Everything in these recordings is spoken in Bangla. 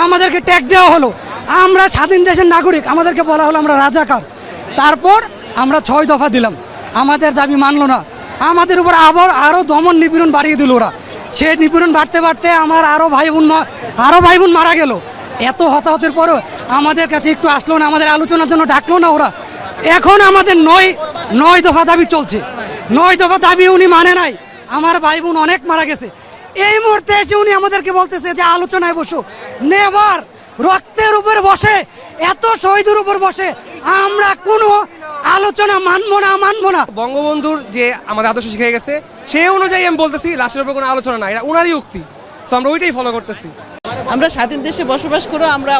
আমাদেরকে ট্যাগ দেওয়া হলো। আমরা স্বাধীন দেশের নাগরিক, আমাদেরকে বলা হলো আমরা রাজাকার। তারপর আমরা 6 দফা দিলাম, আমাদের দাবি মানলো না। আমাদের উপর আবার আরও দমন নিপীড়ন বাড়িয়ে দিল ওরা। সেই নিপীড়ন বাড়তে বাড়তে আমার আরও ভাই বোন মারা গেল। এত হতাহতের পরও আমাদের কাছে একটু আসলো না, আমাদের আলোচনার জন্য ডাকলো না ওরা। এখন আমাদের 9 দফা দাবি চলছে। 9 দফা দাবি উনি মানে নাই। আমার ভাই বোন অনেক মারা গেছে। এই মুহূর্তে এসে উনি আমাদেরকে বলতেছে যে আলোচনায় বসো। নেভার। রক্তের উপর বসে, এত শহীদের উপর বসে আমরা কোনো আলোচনা মানবো না। বঙ্গবন্ধুর যে আমাদের আদর্শ শিখে গেছে সেই অনুযায়ী আমি বলতেছি লাশের উপর কোনো আলোচনা না, এটা ওনারই উক্তি। সো আমরা ওইটাই ফলো করতেছি। আমরা স্বাধীন দেশে বসবাস করে আমরা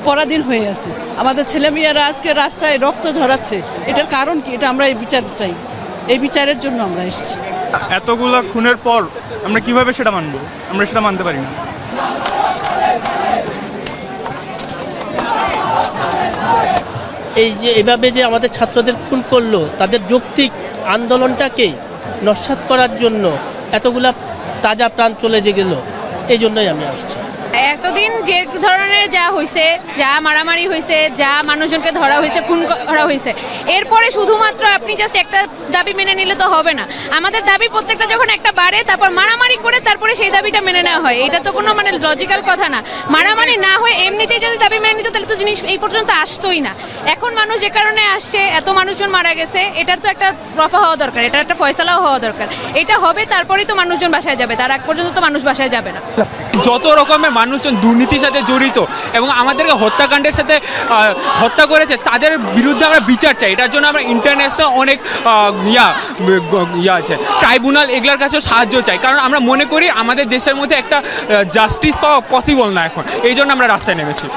পরাধীন হয়ে আছি। আমাদের ছেলেমেয়েরা আজকে রাস্তায় রক্ত ঝরাচ্ছে, এটার কারণ কি? এটা আমরা এই বিচার চাই, এই বিচারের জন্য আমরা এসেছি। এতগুলো খুনের পর আমরা কিভাবে সেটা মানবো? আমরা সেটা মানতে পারি না। এই যে এভাবে যে আমাদের ছাত্রদের খুন করলো, তাদের যৌক্তিক আন্দোলনটাকে নস্যাৎ করার জন্য এতগুলা তাজা প্রাণ চলে গেল, এই জন্যই আমি আসছি। এতদিন যে ধরনের যা হয়েছে, যা মারামারি হয়েছে, যা মানুষজনকে ধরা হয়েছে, খুন করা হয়েছে, এরপরে শুধুমাত্র আপনি জাস্ট একটা দাবি মেনে নিলে তো হবে না। আমাদের দাবি প্রত্যেকটা যখন একটা বাড়ে, তারপর মারামারি করে তারপরে সেই দাবিটা মেনে নেওয়া হয়, এটা তো কোনো মানে লজিক্যাল কথা না। মারামারি না হয়ে এমনিতেই যদি দাবি মেনে নিত তাহলে তো জিনিস এই পর্যন্ত আসতোই না। এখন মানুষ যে কারণে আসছে, এত মানুষজন মারা গেছে, এটার তো একটা রফা হওয়া দরকার, এটার একটা ফয়সালাও হওয়া দরকার। এটা হবে তারপরেই তো মানুষজন বাসায় যাবে, তার আগ পর্যন্ত তো মানুষ বাসায় যাবে না। যত রকমের মানুষজন দুর্নীতির সাথে জড়িত এবং আমাদেরকে হত্যাকাণ্ডের সাথে হত্যা করেছে তাদের বিরুদ্ধে আমরা বিচার চাই। এটার জন্য আমরা ইন্টারন্যাশনাল অনেক আছে ট্রাইব্যুনাল, এগুলোর কাছে সাহায্য চাই। কারণ আমরা মনে করি আমাদের দেশের মধ্যে একটা জাস্টিস পাওয়া পসিবল না এখন, এই জন্য আমরা রাস্তায় নেমেছি।